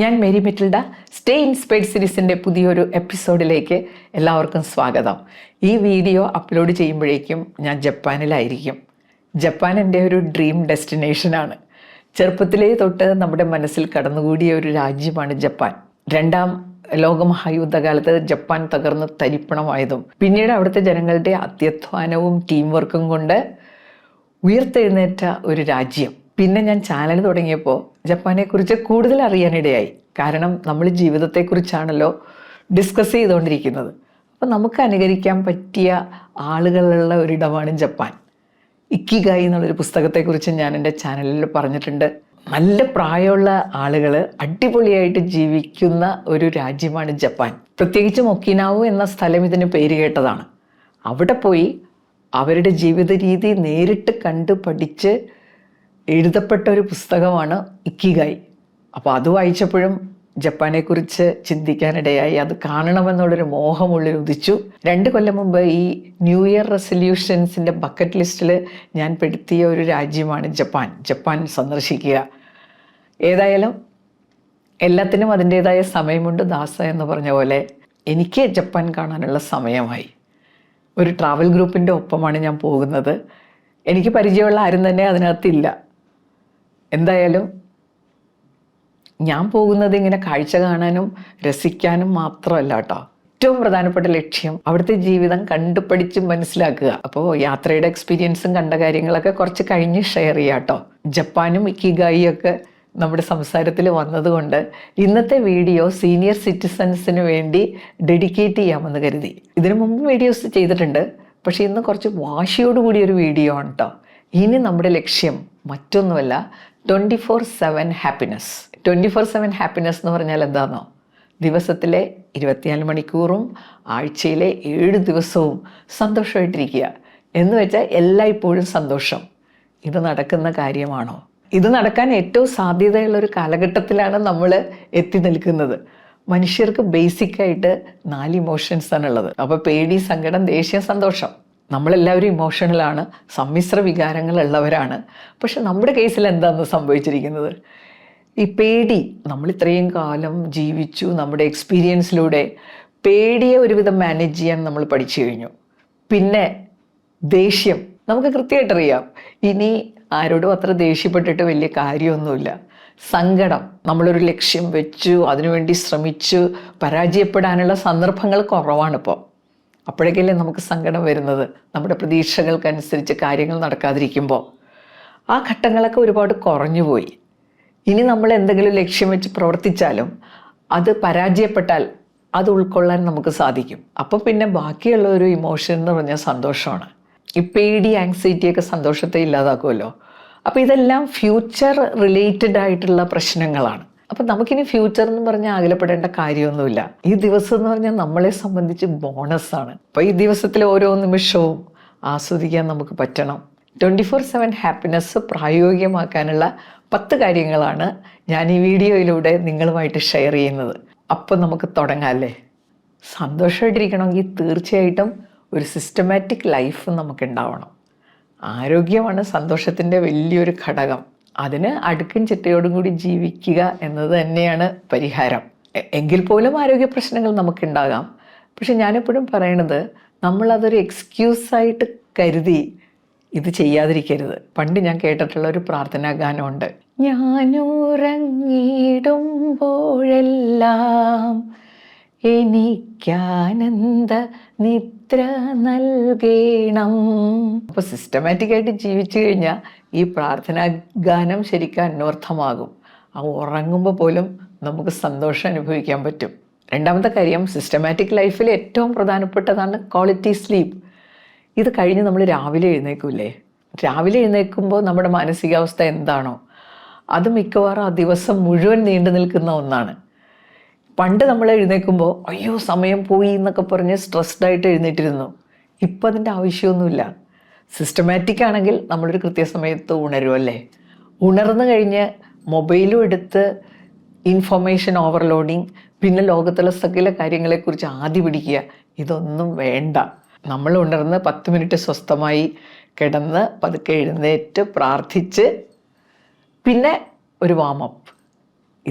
ഞാൻ Mary Metilda. Stay inspired സീരീസിൻ്റെ പുതിയൊരു എപ്പിസോഡിലേക്ക് എല്ലാവർക്കും സ്വാഗതം. ഈ വീഡിയോ അപ്ലോഡ് ചെയ്യുമ്പോഴേക്കും ഞാൻ ജപ്പാനിലായിരിക്കും. ജപ്പാൻ എൻ്റെ ഒരു ഡ്രീം ഡെസ്റ്റിനേഷനാണ്. ചെറുപ്പത്തിലേ തൊട്ട് നമ്മുടെ മനസ്സിൽ കടന്നുകൂടിയ ഒരു രാജ്യമാണ് ജപ്പാൻ. രണ്ടാം ലോകമഹായുദ്ധകാലത്ത് ജപ്പാൻ തകർന്ന് തരിപ്പണമായതും പിന്നീട് അവിടുത്തെ ജനങ്ങളുടെ അത്യധ്വാനവും ടീം വർക്കും കൊണ്ട് ഉയർത്തെഴുന്നേറ്റ ഒരു രാജ്യം. പിന്നെ ഞാൻ ചാനൽ തുടങ്ങിയപ്പോൾ ജപ്പാനെക്കുറിച്ച് കൂടുതൽ അറിയാനിടയായി. കാരണം നമ്മൾ ജീവിതത്തെക്കുറിച്ചാണല്ലോ ഡിസ്കസ് ചെയ്തുകൊണ്ടിരിക്കുന്നത്. അപ്പോൾ നമുക്ക് അനുകരിക്കാൻ പറ്റിയ ആളുകളുള്ള ഒരിടമാണ് ജപ്പാൻ. ഇക്കിഗായി എന്നുള്ളൊരു പുസ്തകത്തെക്കുറിച്ച് ഞാൻ എൻ്റെ ചാനലിൽ പറഞ്ഞിട്ടുണ്ട്. നല്ല പ്രായമുള്ള ആളുകൾ അടിപൊളിയായിട്ട് ജീവിക്കുന്ന ഒരു രാജ്യമാണ് ജപ്പാൻ. പ്രത്യേകിച്ചും ഒക്കിനാവു എന്ന സ്ഥലം ഇതിന് പേര് കേട്ടതാണ്. അവിടെ പോയി അവരുടെ ജീവിത രീതി നേരിട്ട് കണ്ട് പഠിച്ച് എഴുതപ്പെട്ട ഒരു പുസ്തകമാണ് ഇക്കിഗായി. അപ്പോൾ അത് വായിച്ചപ്പോഴും ജപ്പാനെക്കുറിച്ച് ചിന്തിക്കാനിടയായി. അത് കാണണമെന്നുള്ളൊരു മോഹമുള്ളിൽ ഉദിച്ചു. 2 കൊല്ലം മുമ്പ് ഈ ന്യൂ ഇയർ റെസൊല്യൂഷൻസിൻ്റെ ബക്കറ്റ് ലിസ്റ്റിൽ ഞാൻ പെടുത്തിയ ഒരു രാജ്യമാണ് ജപ്പാൻ. ജപ്പാൻ സന്ദർശിക്കുക. ഏതായാലും എല്ലാത്തിനും അതിൻ്റേതായ സമയമുണ്ട് ദാസ എന്ന് പറഞ്ഞ പോലെ എനിക്ക് ജപ്പാൻ കാണാനുള്ള സമയമായി. ഒരു ട്രാവൽ ഗ്രൂപ്പിൻ്റെ ഒപ്പമാണ് ഞാൻ പോകുന്നത്. എനിക്ക് പരിചയമുള്ള ആരും തന്നെ അതിനകത്തില്ല. എന്തായാലും ഞാൻ പോകുന്നത് ഇങ്ങനെ കാഴ്ച കാണാനും രസിക്കാനും മാത്രമല്ല കേട്ടോ. ഏറ്റവും പ്രധാനപ്പെട്ട ലക്ഷ്യം അവിടുത്തെ ജീവിതം കണ്ടുപഠിച്ച് മനസ്സിലാക്കുക. അപ്പോൾ യാത്രയുടെ എക്സ്പീരിയൻസും കണ്ട കാര്യങ്ങളൊക്കെ കുറച്ച് കഴിഞ്ഞ് ഷെയർ ചെയ്യാം കേട്ടോ. ജപ്പാനും ഇക്കിഗായിയും ഒക്കെ നമ്മുടെ സംസാരത്തിൽ വന്നതുകൊണ്ട് ഇന്നത്തെ വീഡിയോ സീനിയർ സിറ്റിസൺസിന് വേണ്ടി ഡെഡിക്കേറ്റ് ചെയ്യാമെന്ന് കരുതി. ഇതിനു മുമ്പ് വീഡിയോസ് ചെയ്തിട്ടുണ്ട്, പക്ഷേ ഇന്ന് കുറച്ച് വാശിയോടുകൂടി ഒരു വീഡിയോ ആണ് കേട്ടോ. ഇനി നമ്മുടെ ലക്ഷ്യം മറ്റൊന്നുമല്ല, 24/7 ഹാപ്പിനെസ്. 24/7 ഹാപ്പിനെസ് എന്ന് പറഞ്ഞാൽ എന്താണെന്നോ? ദിവസത്തിലെ 24 മണിക്കൂറും ആഴ്ചയിലെ 7 ദിവസവും സന്തോഷമായിട്ടിരിക്കുക എന്ന് വെച്ചാൽ എല്ലായ്പ്പോഴും സന്തോഷം. ഇത് നടക്കുന്ന കാര്യമാണോ? ഇത് നടക്കാൻ ഏറ്റവും സാധ്യതയുള്ളൊരു കാലഘട്ടത്തിലാണ് നമ്മൾ എത്തി നിൽക്കുന്നത്. മനുഷ്യർക്ക് ബേസിക്കായിട്ട് 4 ഇമോഷൻസാണുള്ളത്. അപ്പോൾ പേടി, സങ്കടം, ദേഷ്യം, സന്തോഷം. നമ്മളെല്ലാവരും ഇമോഷണലാണ്, സമ്മിശ്ര വികാരങ്ങളുള്ളവരാണ്. പക്ഷെ നമ്മുടെ കേസിൽ എന്താണെന്ന് സംഭവിച്ചിരിക്കുന്നത്? ഈ പേടി, നമ്മൾ ഇത്രയും കാലം ജീവിച്ചു, നമ്മുടെ എക്സ്പീരിയൻസിലൂടെ പേടിയെ ഒരുവിധം മാനേജ് ചെയ്യാൻ നമ്മൾ പഠിച്ചു കഴിഞ്ഞു. പിന്നെ ദേഷ്യം നമുക്ക് കൃത്യമായിട്ടറിയാം, ഇനി ആരോടും അത്ര ദേഷ്യപ്പെട്ടിട്ട് വലിയ കാര്യമൊന്നുമില്ല. സങ്കടം, നമ്മളൊരു ലക്ഷ്യം വെച്ചു, അതിനുവേണ്ടി ശ്രമിച്ചു, പരാജയപ്പെടാനുള്ള സന്ദർഭങ്ങൾ കുറവാണിപ്പോൾ. അപ്പോഴേക്കല്ലേ നമുക്ക് സങ്കടം വരുന്നത്, നമ്മുടെ പ്രതീക്ഷകൾക്കനുസരിച്ച് കാര്യങ്ങൾ നടക്കാതിരിക്കുമ്പോൾ. ആ ഘട്ടങ്ങളൊക്കെ ഒരുപാട് കുറഞ്ഞുപോയി. ഇനി നമ്മൾ എന്തെങ്കിലും ലക്ഷ്യം വെച്ച് പ്രവർത്തിച്ചാലും അത് പരാജയപ്പെട്ടാൽ അത് ഉൾക്കൊള്ളാൻ നമുക്ക് സാധിക്കും. അപ്പം പിന്നെ ബാക്കിയുള്ള ഒരു ഇമോഷൻ എന്ന് പറഞ്ഞാൽ സന്തോഷമാണ്. ഈ പേടി, ആങ്സൈറ്റിയൊക്കെ സന്തോഷത്തെ ഇല്ലാതാക്കുമല്ലോ. അപ്പോൾ ഇതെല്ലാം ഫ്യൂച്ചർ റിലേറ്റഡ് ആയിട്ടുള്ള പ്രശ്നങ്ങളാണ്. അപ്പം നമുക്കിനി ഫ്യൂച്ചർ എന്ന് പറഞ്ഞാൽ അകലപ്പെടേണ്ട കാര്യമൊന്നുമില്ല. ഈ ദിവസം എന്ന് പറഞ്ഞാൽ നമ്മളെ സംബന്ധിച്ച് ബോണസാണ്. അപ്പോൾ ഈ ദിവസത്തിലെ ഓരോ നിമിഷവും ആസ്വദിക്കാൻ നമുക്ക് പറ്റണം. 24/7 ഹാപ്പിനെസ് പ്രായോഗികമാക്കാനുള്ള 10 കാര്യങ്ങളാണ് ഞാൻ ഈ വീഡിയോയിലൂടെ നിങ്ങളുമായിട്ട് ഷെയർ ചെയ്യുന്നത്. അപ്പം നമുക്ക് തുടങ്ങാമല്ലേ? സന്തോഷമായിട്ടിരിക്കണമെങ്കിൽ തീർച്ചയായിട്ടും ഒരു സിസ്റ്റമാറ്റിക് ലൈഫ് നമുക്കുണ്ടാവണം. ആരോഗ്യമാണ് സന്തോഷത്തിൻ്റെ വലിയൊരു ഘടകം. അതിന് അടുക്കും ചിട്ടയോടും കൂടി ജീവിക്കുക എന്നത് തന്നെയാണ് പരിഹാരം. എങ്കിൽ പോലും ആരോഗ്യ പ്രശ്നങ്ങൾ നമുക്കുണ്ടാകാം. പക്ഷെ ഞാനെപ്പോഴും പറയണത്, നമ്മളതൊരു എക്സ്ക്യൂസായിട്ട് കരുതി ഇത് ചെയ്യാതിരിക്കരുത്. പണ്ട് ഞാൻ കേട്ടിട്ടുള്ള ഒരു പ്രാർത്ഥനാ ഗാനമുണ്ട്. ഞാനുറങ്ങിടുമ്പോഴെല്ലാം എനിക്കാനന്ദ നിദ്ര നൽകണം. അപ്പോൾ സിസ്റ്റമാറ്റിക്കായിട്ട് ജീവിച്ചു കഴിഞ്ഞാൽ ഈ പ്രാർത്ഥനാ ഗാനം ശരിക്കും അന്വർത്ഥമാകും. ആ ഉറങ്ങുമ്പോൾ പോലും നമുക്ക് സന്തോഷം അനുഭവിക്കാൻ പറ്റും. രണ്ടാമത്തെ കാര്യം, സിസ്റ്റമാറ്റിക് ലൈഫിൽ ഏറ്റവും പ്രധാനപ്പെട്ടതാണ് ക്വാളിറ്റി സ്ലീപ്പ്. ഇത് കഴിഞ്ഞ് നമ്മൾ രാവിലെ എഴുന്നേൽക്കില്ലേ? രാവിലെ എഴുന്നേൽക്കുമ്പോൾ നമ്മുടെ മാനസികാവസ്ഥ എന്താണോ അത് മിക്കവാറും ആ ദിവസം മുഴുവൻ നീണ്ടു നിൽക്കുന്ന ഒന്നാണ്. പണ്ട് നമ്മൾ എഴുന്നേൽക്കുമ്പോൾ അയ്യോ സമയം പോയി എന്നൊക്കെ പറഞ്ഞ് സ്ട്രെസ്ഡായിട്ട് എഴുന്നേറ്റിരുന്നു. ഇപ്പം അതിൻ്റെ ആവശ്യമൊന്നുമില്ല. സിസ്റ്റമാറ്റിക് ആണെങ്കിൽ നമ്മളൊരു കൃത്യസമയത്ത് ഉണരുമല്ലേ. ഉണർന്നു കഴിഞ്ഞ് മൊബൈലും എടുത്ത് ഇൻഫർമേഷൻ ഓവർലോഡിങ്, പിന്നെ ലോകത്തുള്ള സകല കാര്യങ്ങളെക്കുറിച്ച് ആദ്യ പിടിക്കുക, ഇതൊന്നും വേണ്ട. നമ്മൾ ഉണർന്ന് 10 മിനിറ്റ് സ്വസ്ഥമായി കിടന്ന് പതുക്കെ എഴുന്നേറ്റ് പ്രാർത്ഥിച്ച് പിന്നെ ഒരു വാമപ്പ്,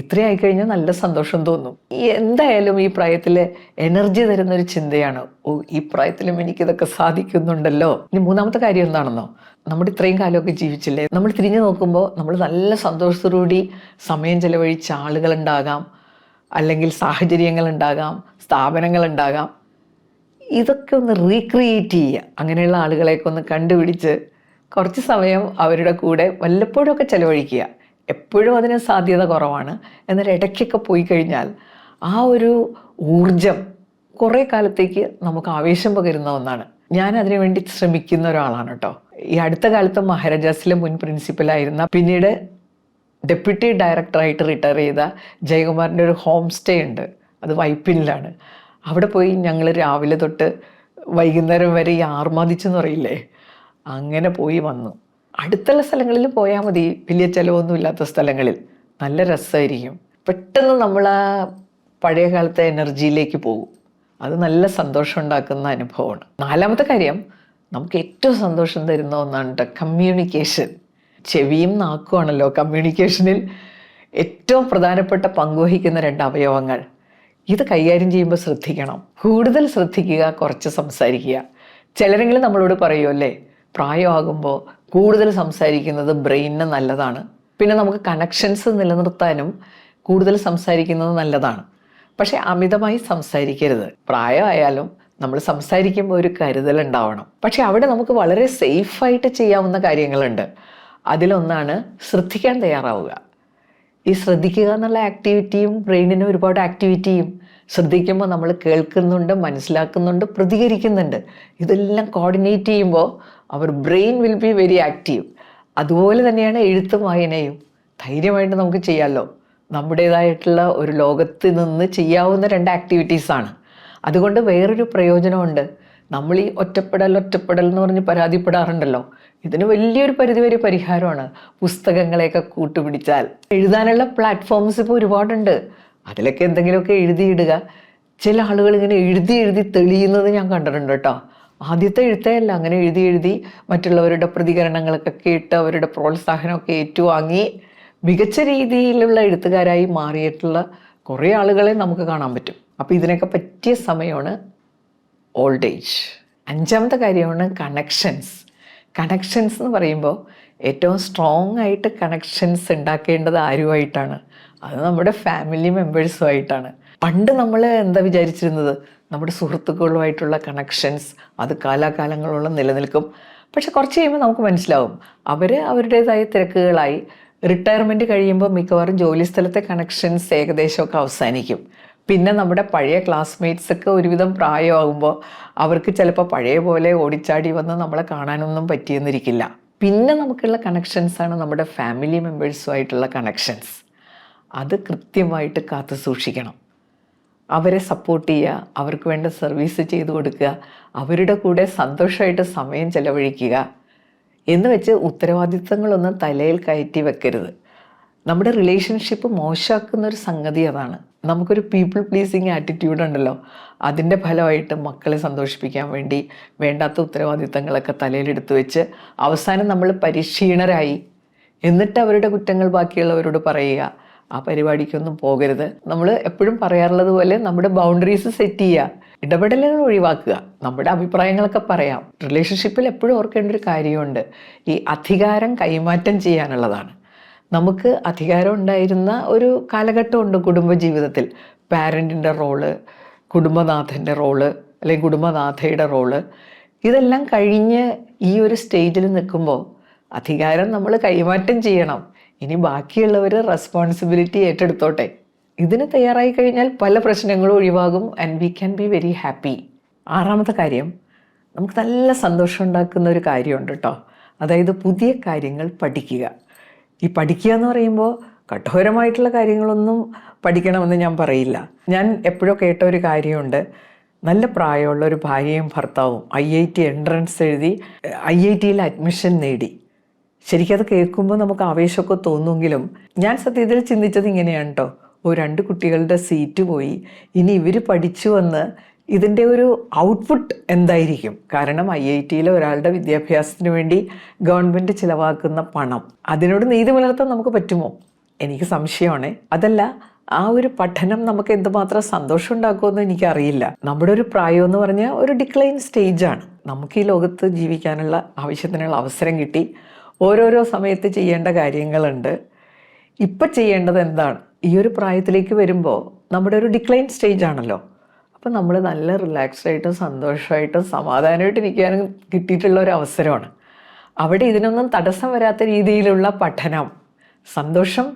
ഇത്രയായി കഴിഞ്ഞാൽ നല്ല സന്തോഷം തോന്നും. എന്തായാലും ഈ പ്രായത്തിൽ എനർജി തരുന്നൊരു ചിന്തയാണ്, ഓ ഈ പ്രായത്തിലും എനിക്കിതൊക്കെ സാധിക്കുന്നുണ്ടല്ലോ. ഇനി മൂന്നാമത്തെ കാര്യം എന്താണെന്നോ, നമ്മുടെ ഇത്രയും കാലമൊക്കെ ജീവിച്ചില്ലേ, നമ്മൾ തിരിഞ്ഞു നോക്കുമ്പോൾ നമ്മൾ നല്ല സന്തോഷത്തോടുകൂടി സമയം ചെലവഴിച്ച ആളുകളുണ്ടാകാം, അല്ലെങ്കിൽ സാഹചര്യങ്ങളുണ്ടാകാം, സ്ഥാപനങ്ങളുണ്ടാകാം. ഇതൊക്കെ ഒന്ന് റീക്രിയേറ്റ് ചെയ്യുക. അങ്ങനെയുള്ള ആളുകളെയൊക്കെ ഒന്ന് കണ്ടുപിടിച്ച് കുറച്ച് സമയം അവരുടെ കൂടെ വല്ലപ്പോഴുമൊക്കെ ചിലവഴിക്കുക. എപ്പോഴും അതിന് സാധ്യത കുറവാണ്. എന്നാൽ ഇടയ്ക്കൊക്കെ പോയി കഴിഞ്ഞാൽ ആ ഒരു ഊർജം കുറേ കാലത്തേക്ക് നമുക്ക് ആവേശം പകരുന്ന ഒന്നാണ്. ഞാൻ അതിനു വേണ്ടി ശ്രമിക്കുന്ന ഒരാളാണ് കേട്ടോ. ഈ അടുത്ത കാലത്ത് മഹാരാജാസിലെ മുൻ പ്രിൻസിപ്പലായിരുന്ന, പിന്നീട് ഡെപ്യൂട്ടി ഡയറക്ടറായിട്ട് റിട്ടയർ ചെയ്ത ജയകുമാറിൻ്റെ ഒരു ഹോം സ്റ്റേ ഉണ്ട്. അത് വൈപ്പിനിലാണ്. അവിടെ പോയി ഞങ്ങൾ രാവിലെ തൊട്ട് വൈകുന്നേരം വരെ ഈ ആർമാദിച്ചെന്ന് പറയില്ലേ, അങ്ങനെ പോയി വന്നു. അടുത്തുള്ള സ്ഥലങ്ങളിൽ പോയാൽ മതി, വലിയ ചിലവൊന്നും ഇല്ലാത്ത സ്ഥലങ്ങളിൽ. നല്ല രസമായിരിക്കും. പെട്ടെന്ന് നമ്മൾ ആ പഴയ കാലത്തെ എനർജിയിലേക്ക് പോകും. അത് നല്ല സന്തോഷം ഉണ്ടാക്കുന്ന അനുഭവമാണ്. നാലാമത്തെ കാര്യം, നമുക്ക് ഏറ്റവും സന്തോഷം തരുന്ന ഒന്നാണ് കേട്ടോ കമ്മ്യൂണിക്കേഷൻ. ചെവിയും നാക്കുമാണല്ലോ കമ്മ്യൂണിക്കേഷനിൽ ഏറ്റവും പ്രധാനപ്പെട്ട പങ്കുവഹിക്കുന്ന 2 അവയവങ്ങൾ. ഇത് കൈകാര്യം ചെയ്യുമ്പോൾ ശ്രദ്ധിക്കണം. കൂടുതൽ ശ്രദ്ധിക്കുക, കുറച്ച് സംസാരിക്കുക. ചിലരെങ്കിലും നമ്മളോട് പറയുമല്ലേ, പ്രായമാകുമ്പോൾ കൂടുതൽ സംസാരിക്കുന്നത് ബ്രെയിനിന് നല്ലതാണ്, പിന്നെ നമുക്ക് കണക്ഷൻസ് നിലനിർത്താനും കൂടുതൽ സംസാരിക്കുന്നത് നല്ലതാണ്. പക്ഷേ അമിതമായി സംസാരിക്കരുത്. പ്രായമായാലും നമ്മൾ സംസാരിക്കുമ്പോൾ ഒരു കരുതലുണ്ടാവണം. പക്ഷെ അവിടെ നമുക്ക് വളരെ സേഫായിട്ട് ചെയ്യാവുന്ന കാര്യങ്ങളുണ്ട്. അതിലൊന്നാണ് ശ്രദ്ധിക്കാൻ തയ്യാറാവുക. ഈ ശ്രദ്ധിക്കുക എന്നുള്ള ആക്ടിവിറ്റിയും ബ്രെയിനിന് ഒരുപാട് ആക്ടിവിറ്റിയും. ശ്രദ്ധിക്കുമ്പോൾ നമ്മൾ കേൾക്കുന്നുണ്ട്, മനസ്സിലാക്കുന്നുണ്ട്, പ്രതികരിക്കുന്നുണ്ട്. ഇതെല്ലാം കോർഡിനേറ്റ് ചെയ്യുമ്പോൾ അവർ brain will be very active. അതുപോലെ തന്നെയാണ് എഴുത്തും വായനയും. ധൈര്യമായിട്ട് നമുക്ക് ചെയ്യാമല്ലോ. നമ്മുടേതായിട്ടുള്ള ഒരു ലോകത്ത് നിന്ന് ചെയ്യാവുന്ന 2 ആക്ടിവിറ്റീസാണ്. അതുകൊണ്ട് വേറൊരു പ്രയോജനമുണ്ട്. നമ്മൾ ഈ ഒറ്റപ്പെടൽ എന്ന് പറഞ്ഞ് പരാതിപ്പെടാറുണ്ടല്ലോ, ഇതിന് വലിയൊരു പരിധിവരെ പരിഹാരമാണ്. പുസ്തകങ്ങളെയൊക്കെ കൂട്ടുപിടിച്ചാൽ എഴുതാനുള്ള പ്ലാറ്റ്ഫോംസ് ഇപ്പോൾ ഒരുപാടുണ്ട്. അതിലൊക്കെ എന്തെങ്കിലുമൊക്കെ എഴുതിയിടുക. ചില ആളുകൾ ഇങ്ങനെ എഴുതി തെളിയുന്നത് ഞാൻ കണ്ടിട്ടുണ്ട് കേട്ടോ. ആദ്യത്തെ എഴുത്തേയല്ല, അങ്ങനെ എഴുതി മറ്റുള്ളവരുടെ പ്രതികരണങ്ങളൊക്കെ കേട്ട് അവരുടെ പ്രോത്സാഹനമൊക്കെ ഏറ്റുവാങ്ങി മികച്ച രീതിയിലുള്ള എഴുത്തുകാരായി മാറിയിട്ടുള്ള കുറേ ആളുകളെ നമുക്ക് കാണാൻ പറ്റും. അപ്പോൾ ഇതിനൊക്കെ പറ്റിയ സമയമാണ് ഓൾഡ് ഏജ്. 5ാമത്തെ കാര്യമാണ് കണക്ഷൻസ്. കണക്ഷൻസ് എന്ന് പറയുമ്പോൾ ഏറ്റവും സ്ട്രോങ് ആയിട്ട് കണക്ഷൻസ് ഉണ്ടാക്കേണ്ടത് ആരുമായിട്ടാണ്? അത് നമ്മുടെ ഫാമിലി മെമ്പേഴ്സുമായിട്ടാണ്. പണ്ട് നമ്മൾ എന്താ വിചാരിച്ചിരുന്നത്, നമ്മുടെ സുഹൃത്തുക്കളുമായിട്ടുള്ള കണക്ഷൻസ് അത് കാലാകാലങ്ങളോളം നിലനിൽക്കും. പക്ഷെ കുറച്ച് കഴിയുമ്പോൾ നമുക്ക് മനസ്സിലാവും അവർ അവരുടേതായ തിരക്കുകളായി റിട്ടയർമെൻറ്റ് കഴിയുമ്പോൾ മിക്കവാറും ജോലിസ്ഥലത്തെ കണക്ഷൻസ് ഏകദേശമൊക്കെ അവസാനിക്കും. പിന്നെ നമ്മുടെ പഴയ ക്ലാസ്മേറ്റ്സൊക്കെ ഒരുവിധം പ്രായമാകുമ്പോൾ അവർക്ക് ചിലപ്പോൾ പഴയ പോലെ ഓടിച്ചാടി വന്ന് നമ്മളെ കാണാനൊന്നും പറ്റിയെന്നിരിക്കില്ല. പിന്നെ നമുക്കുള്ള കണക്ഷൻസാണ് നമ്മുടെ ഫാമിലി മെമ്പേഴ്സുമായിട്ടുള്ള കണക്ഷൻസ്. അത് കൃത്യമായിട്ട് കാത്തു സൂക്ഷിക്കണം. അവരെ സപ്പോർട്ട് ചെയ്യുക, അവർക്ക് വേണ്ട സർവീസ് ചെയ്തു കൊടുക്കുക, അവരുടെ കൂടെ സന്തോഷമായിട്ട് സമയം ചെലവഴിക്കുക എന്ന് വെച്ച് ഉത്തരവാദിത്തങ്ങളൊന്നും തലയിൽ കയറ്റി വെക്കരുത്. നമ്മുടെ റിലേഷൻഷിപ്പ് മോശമാക്കുന്നൊരു സംഗതി അതാണ്. നമുക്കൊരു പീപ്പിൾ പ്ലീസിങ് ആറ്റിറ്റ്യൂഡ് ഉണ്ടല്ലോ, അതിൻ്റെ ഫലമായിട്ട് മക്കളെ സന്തോഷിപ്പിക്കാൻ വേണ്ടി വേണ്ടാത്ത ഉത്തരവാദിത്തങ്ങളൊക്കെ തലയിലെടുത്ത് വെച്ച് അവസാനം നമ്മൾ പരിക്ഷീണരായി എന്നിട്ട് അവരുടെ കുറ്റങ്ങൾ ബാക്കിയുള്ളവരോട് പറയുക. ആ പരിപാടിക്കൊന്നും പോകരുത്. നമ്മൾ എപ്പോഴും പറയാറുള്ളത് പോലെ നമ്മുടെ ബൗണ്ടറീസ് സെറ്റ് ചെയ്യുക, ഇടപെടലുകൾ ഒഴിവാക്കുക, നമ്മുടെ അഭിപ്രായങ്ങളൊക്കെ പറയാം. റിലേഷൻഷിപ്പിൽ എപ്പോഴും ഓർക്കേണ്ട ഒരു കാര്യമുണ്ട്, ഈ അധികാരം കൈമാറ്റം ചെയ്യാനുള്ളതാണ്. നമുക്ക് അധികാരം ഉണ്ടായിരുന്ന ഒരു കാലഘട്ടമുണ്ട് കുടുംബജീവിതത്തിൽ. പാരൻറ്റിൻ്റെ റോള്, കുടുംബനാഥൻ്റെ റോള്, അല്ലെങ്കിൽ കുടുംബനാഥയുടെ റോള്, ഇതെല്ലാം കഴിഞ്ഞ് ഈ ഒരു സ്റ്റേജിൽ നിൽക്കുമ്പോൾ അധികാരം നമ്മൾ കൈമാറ്റം ചെയ്യണം. ഇനി ബാക്കിയുള്ളവർ റെസ്പോൺസിബിലിറ്റി ഏറ്റെടുത്തോട്ടെ. ഇതിന് തയ്യാറായി കഴിഞ്ഞാൽ പല പ്രശ്നങ്ങളും ഒഴിവാകും. And we can be very happy. 6ാമത്തെ കാര്യം, നമുക്ക് നല്ല സന്തോഷം ഉണ്ടാക്കുന്ന ഒരു കാര്യമുണ്ട് കേട്ടോ. അതായത് പുതിയ കാര്യങ്ങൾ പഠിക്കുക. ഈ പഠിക്കുക എന്ന് പറയുമ്പോൾ കഠോരമായിട്ടുള്ള കാര്യങ്ങളൊന്നും പഠിക്കണമെന്ന് ഞാൻ പറയില്ല. ഞാൻ എപ്പോഴോ കേട്ട ഒരു കാര്യമുണ്ട്. നല്ല പ്രായമുള്ള ഒരു ഭാര്യയും ഭർത്താവും IIT എൻട്രൻസ് എഴുതി IITയിൽ അഡ്മിഷൻ നേടി. ശരിക്കും അത് കേൾക്കുമ്പോൾ നമുക്ക് ആവേശമൊക്കെ തോന്നുമെങ്കിലും ഞാൻ സത്യത്തിൽ ചിന്തിച്ചത് ഇങ്ങനെയാണ് കേട്ടോ. 2 കുട്ടികളുടെ സീറ്റ് പോയി, ഇനി ഇവർ പഠിച്ചു വന്ന് ഇതിൻ്റെ ഒരു ഔട്ട്പുട്ട് എന്തായിരിക്കും? കാരണം IITയിലെ ഒരാളുടെ വിദ്യാഭ്യാസത്തിന് വേണ്ടി ഗവൺമെൻറ് ചിലവാക്കുന്ന പണം, അതിനോട് നീതി പുലർത്താൻ നമുക്ക് പറ്റുമോ? എനിക്ക് സംശയമാണ്. അതല്ല, ആ ഒരു പഠനം നമുക്ക് എന്തുമാത്രം സന്തോഷം ഉണ്ടാക്കുമെന്ന് എനിക്കറിയില്ല. നമ്മുടെ ഒരു പ്രായം എന്ന് പറഞ്ഞാൽ ഒരു ഡിക്ലൈൻ സ്റ്റേജാണ്. നമുക്ക് ഈ ലോകത്ത് ജീവിക്കാനുള്ള ആവശ്യത്തിനുള്ള അവസരം കിട്ടി. ഓരോരോ സമയത്ത് ചെയ്യേണ്ട കാര്യങ്ങളുണ്ട്. ഇപ്പം ചെയ്യേണ്ടത് എന്താണ്? ഈ ഒരു പ്രായത്തിലേക്ക് വരുമ്പോൾ നമ്മുടെ ഒരു ഡിക്ലൈൻ സ്റ്റേജ് ആണല്ലോ. അപ്പം നമ്മൾ നല്ല റിലാക്സ്ഡ് ആയിട്ടും സന്തോഷമായിട്ടും സമാധാനമായിട്ട് ഇരിക്കാനും കിട്ടിയിട്ടുള്ള ഒരു അവസരമാണ്. അവിടെ ഇതിനൊന്നും തടസ്സം വരാത്ത രീതിയിലുള്ള പഠനം, സന്തോഷം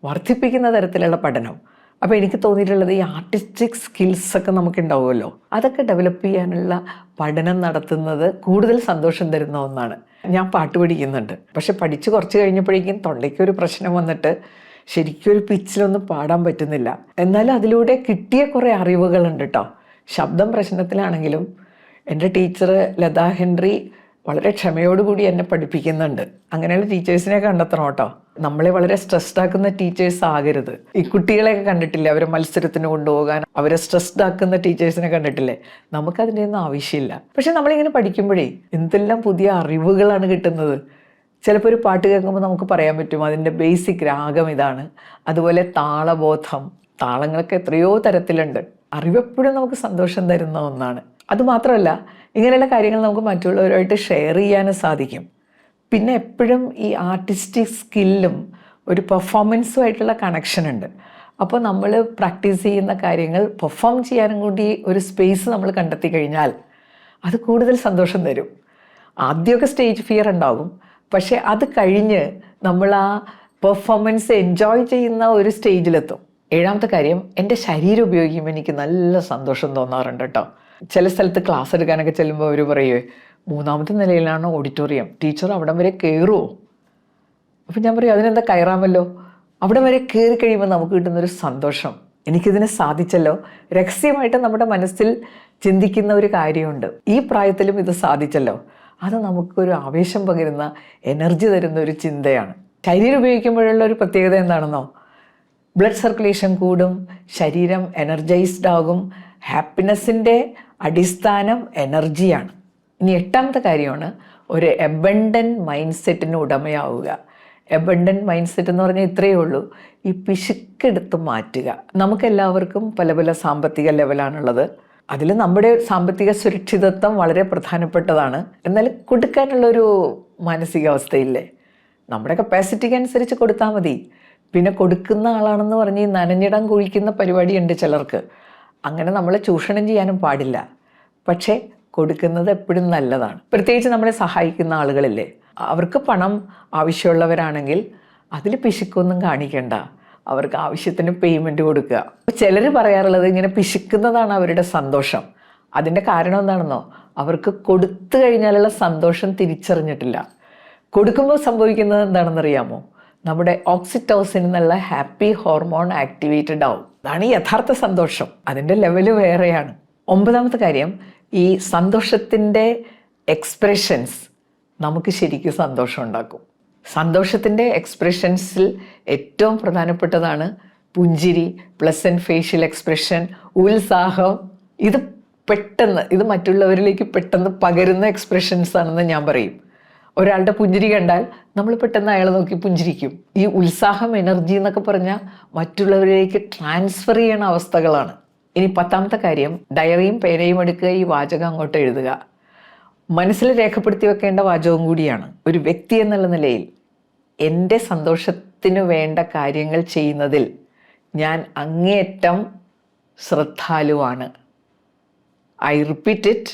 വർദ്ധിപ്പിക്കുന്ന തരത്തിലുള്ള പഠനം. അപ്പോൾ എനിക്ക് തോന്നിയിട്ടുള്ളത് ഈ ആർട്ടിസ്റ്റിക് സ്കിൽസൊക്കെ നമുക്ക് ഉണ്ടാവുമല്ലോ, അതൊക്കെ ഡെവലപ്പ് ചെയ്യാനുള്ള പഠനം നടത്തുന്നത് കൂടുതൽ സന്തോഷം തരുന്ന ഒന്നാണ്. ഞാൻ പാട്ട് പഠിക്കുന്നുണ്ട്, പക്ഷെ പഠിച്ച് കുറച്ച് കഴിഞ്ഞപ്പോഴേക്കും തൊണ്ടയ്ക്കൊരു പ്രശ്നം വന്നിട്ട് ശരിക്കും ഒരു പിച്ചിലൊന്നും പാടാൻ പറ്റുന്നില്ല. എന്നാലും അതിലൂടെ കിട്ടിയ കുറേ അറിവുകളുണ്ട് കേട്ടോ. ശബ്ദം പ്രശ്നത്തിലാണെങ്കിലും എൻ്റെ ടീച്ചർ ലതാ ഹെൻറി വളരെ ക്ഷമയോടുകൂടി എന്നെ പഠിപ്പിക്കുന്നുണ്ട്. അങ്ങനെയുള്ള ടീച്ചേഴ്സിനെ കണ്ടെത്തണം കേട്ടോ. നമ്മളെ വളരെ സ്ട്രെസ്ഡ് ആക്കുന്ന ടീച്ചേഴ്സ് ആകരുത്. ഈ കുട്ടികളെയൊക്കെ കണ്ടിട്ടില്ലേ, അവരെ മത്സരത്തിന് കൊണ്ടുപോകാൻ അവരെ സ്ട്രെസ്ഡ് ആക്കുന്ന ടീച്ചേഴ്സിനെ കണ്ടിട്ടില്ലേ? നമുക്കതിൻ്റെ ഒന്നും ആവശ്യമില്ല. പക്ഷെ നമ്മളിങ്ങനെ പഠിക്കുമ്പോഴേ എന്തെല്ലാം പുതിയ അറിവുകളാണ് കിട്ടുന്നത്. ചിലപ്പോൾ ഒരു പാട്ട് കേൾക്കുമ്പോൾ നമുക്ക് പറയാൻ പറ്റും അതിൻ്റെ ബേസിക് രാഗം ഇതാണ്. അതുപോലെ താളബോധം, താളങ്ങളൊക്കെ എത്രയോ തരത്തിലുണ്ട്. അറിവെപ്പോഴും നമുക്ക് സന്തോഷം തരുന്ന ഒന്നാണ്. അതുമാത്രമല്ല, ഇങ്ങനെയുള്ള കാര്യങ്ങൾ നമുക്ക് മറ്റുള്ളവരുമായിട്ട് ഷെയർ ചെയ്യാനും സാധിക്കും. പിന്നെ എപ്പോഴും ഈ ആർട്ടിസ്റ്റിക് സ്കില്ലും ഒരു പെർഫോമൻസുമായിട്ടുള്ള കണക്ഷൻ ഉണ്ട്. അപ്പോൾ നമ്മൾ പ്രാക്ടീസ് ചെയ്യുന്ന കാര്യങ്ങൾ പെർഫോം ചെയ്യാനും കൂടി ഒരു സ്പേസ് നമ്മൾ കണ്ടെത്തി കഴിഞ്ഞാൽ അത് കൂടുതൽ സന്തോഷം തരും. ആദ്യമൊക്കെ സ്റ്റേജ് ഫിയർ ഉണ്ടാകും, പക്ഷേ അത് കഴിഞ്ഞ് നമ്മൾ ആ പെർഫോമൻസ് എൻജോയ് ചെയ്യുന്ന ഒരു സ്റ്റേജിലെത്തും. ഏഴാമത്തെ കാര്യം, എൻ്റെ ശരീരം ഉപയോഗിക്കുമ്പോൾ എനിക്ക് നല്ല സന്തോഷം തോന്നാറുണ്ട് കേട്ടോ. ചില സ്ഥലത്ത് ക്ലാസ് എടുക്കാനൊക്കെ ചെല്ലുമ്പോൾ അവർ പറയുമേ, 3ാമത്തെ നിലയിലാണ് ഓഡിറ്റോറിയം, ടീച്ചർ അവിടം വരെ കയറുമോ? അപ്പം ഞാൻ പറയും, അതിനെന്താ, കയറാമല്ലോ. അവിടെ വരെ കയറി കഴിയുമ്പോൾ നമുക്ക് കിട്ടുന്നൊരു സന്തോഷം, എനിക്കിതിനെ സാധിച്ചല്ലോ. രഹസ്യമായിട്ട് നമ്മുടെ മനസ്സിൽ ചിന്തിക്കുന്ന ഒരു കാര്യമുണ്ട്, ഈ പ്രായത്തിലും ഇത് സാധിച്ചല്ലോ. അത് നമുക്കൊരു ആവേശം പകരുന്ന, എനർജി തരുന്ന ഒരു ചിന്തയാണ്. ശരീരം ഉപയോഗിക്കുമ്പോഴുള്ള ഒരു പ്രത്യേകത എന്താണെന്നോ, ബ്ലഡ് സർക്കുലേഷൻ കൂടും, ശരീരം എനർജൈസ്ഡ് ആകും. ഹാപ്പിനെസ്സിൻ്റെ അടിസ്ഥാനം എനർജിയാണ്. ഇനി 8ാമത്തെ കാര്യമാണ് ഒരു എബണ്ടൻറ്റ് മൈൻഡ് സെറ്റിന് ഉടമയാവുക. എബണ്ടൻറ്റ് മൈൻഡ് സെറ്റ് എന്ന് പറഞ്ഞാൽ ഇത്രയേ ഉള്ളൂ, ഈ പിശുക്കെടുത്ത് മാറ്റുക. നമുക്കെല്ലാവർക്കും പല പല സാമ്പത്തിക ലെവലാണുള്ളത്. അതിൽ നമ്മുടെ സാമ്പത്തിക സുരക്ഷിതത്വം വളരെ പ്രധാനപ്പെട്ടതാണ്. എന്നാൽ കൊടുക്കാനുള്ളൊരു മാനസികാവസ്ഥയില്ലേ, നമ്മുടെ കപ്പാസിറ്റിക്ക് അനുസരിച്ച് കൊടുത്താൽ മതി. പിന്നെ കൊടുക്കുന്ന ആളാണെന്ന് പറഞ്ഞ് ഈ നനഞ്ഞിടം കുഴിക്കുന്ന പരിപാടിയുണ്ട് ചിലർക്ക്. അങ്ങനെ നമ്മളെ ചൂഷണം ചെയ്യാനും പാടില്ല. പക്ഷേ കൊടുക്കുന്നത് എപ്പോഴും നല്ലതാണ്. പ്രത്യേകിച്ച് നമ്മളെ സഹായിക്കുന്ന ആളുകളില്ലേ, അവർക്ക് പണം ആവശ്യമുള്ളവരാണെങ്കിൽ അതിൽ പിശുക്കൊന്നും കാണിക്കണ്ട, അവർക്ക് ആവശ്യത്തിന് പേയ്മെൻറ്റ് കൊടുക്കുക. ചിലർ പറയാറുള്ളത് ഇങ്ങനെ പിശുക്കുന്നതാണ് അവരുടെ സന്തോഷം. അതിൻ്റെ കാരണം എന്താണെന്നോ, അവർക്ക് കൊടുത്തു കഴിഞ്ഞാലുള്ള സന്തോഷം തിരിച്ചറിഞ്ഞിട്ടില്ല. കൊടുക്കുമ്പോൾ സംഭവിക്കുന്നത് എന്താണെന്നറിയാമോ, നമ്മുടെ ഓക്സിറ്റോസിൻ എന്നുള്ള ഹാപ്പി ഹോർമോൺ ആക്ടിവേറ്റഡ് ആവും. അതാണ് യഥാർത്ഥ സന്തോഷം. അതിൻ്റെ ലെവല് വേറെയാണ്. 9ാമത്തെ കാര്യം, ഈ സന്തോഷത്തിൻ്റെ എക്സ്പ്രഷൻസ് നമുക്ക് ശരിക്കും സന്തോഷം ഉണ്ടാക്കും. സന്തോഷത്തിൻ്റെ എക്സ്പ്രഷൻസിൽ ഏറ്റവും പ്രധാനപ്പെട്ടതാണ് പുഞ്ചിരി, പ്ലസൻറ്റ് ഫേഷ്യൽ എക്സ്പ്രഷൻ, ഉത്സാഹം. ഇത് മറ്റുള്ളവരിലേക്ക് പെട്ടെന്ന് പകരുന്ന എക്സ്പ്രഷൻസ് ആണെന്ന് ഞാൻ പറയും. ഒരാളുടെ പുഞ്ചിരി കണ്ടാൽ നമ്മൾ പെട്ടെന്ന് അയാളെ നോക്കി പുഞ്ചിരിക്കും. ഈ ഉത്സാഹം, എനർജി എന്നൊക്കെ പറഞ്ഞാൽ മറ്റുള്ളവരിലേക്ക് ട്രാൻസ്ഫർ ചെയ്യണ അവസ്ഥകളാണ്. ഇനി 10ാമത്തെ കാര്യം, ഡയറിയും പേനയും എടുക്കുക, ഈ വാചകം അങ്ങോട്ട് എഴുതുക. മനസ്സിൽ രേഖപ്പെടുത്തി വെക്കേണ്ട വാചകം കൂടിയാണ്. ഒരു വ്യക്തി എന്നുള്ള നിലയിൽ എൻ്റെ സന്തോഷത്തിന് വേണ്ട കാര്യങ്ങൾ ചെയ്യുന്നതിൽ ഞാൻ അങ്ങേയറ്റം ശ്രദ്ധാലുവാണ്. I repeat it.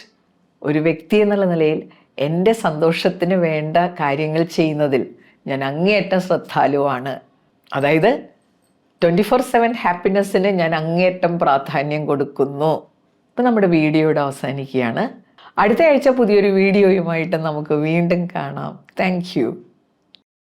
ഒരു വ്യക്തി എന്നുള്ള നിലയിൽ എൻ്റെ സന്തോഷത്തിന് വേണ്ട കാര്യങ്ങൾ ചെയ്യുന്നതിൽ ഞാൻ അങ്ങേയറ്റം ശ്രദ്ധാലുവാണ്. അതായത് 24/7 ഹാപ്പിനെസ്സിന് ഞാൻ അങ്ങേയറ്റം പ്രാധാന്യം കൊടുക്കുന്നു. ഇപ്പം നമ്മുടെ വീഡിയോയുടെ അവസാനിക്കുകയാണ്. അടുത്ത ആഴ്ച പുതിയൊരു വീഡിയോയുമായിട്ട് നമുക്ക് വീണ്ടും കാണാം. Thank you.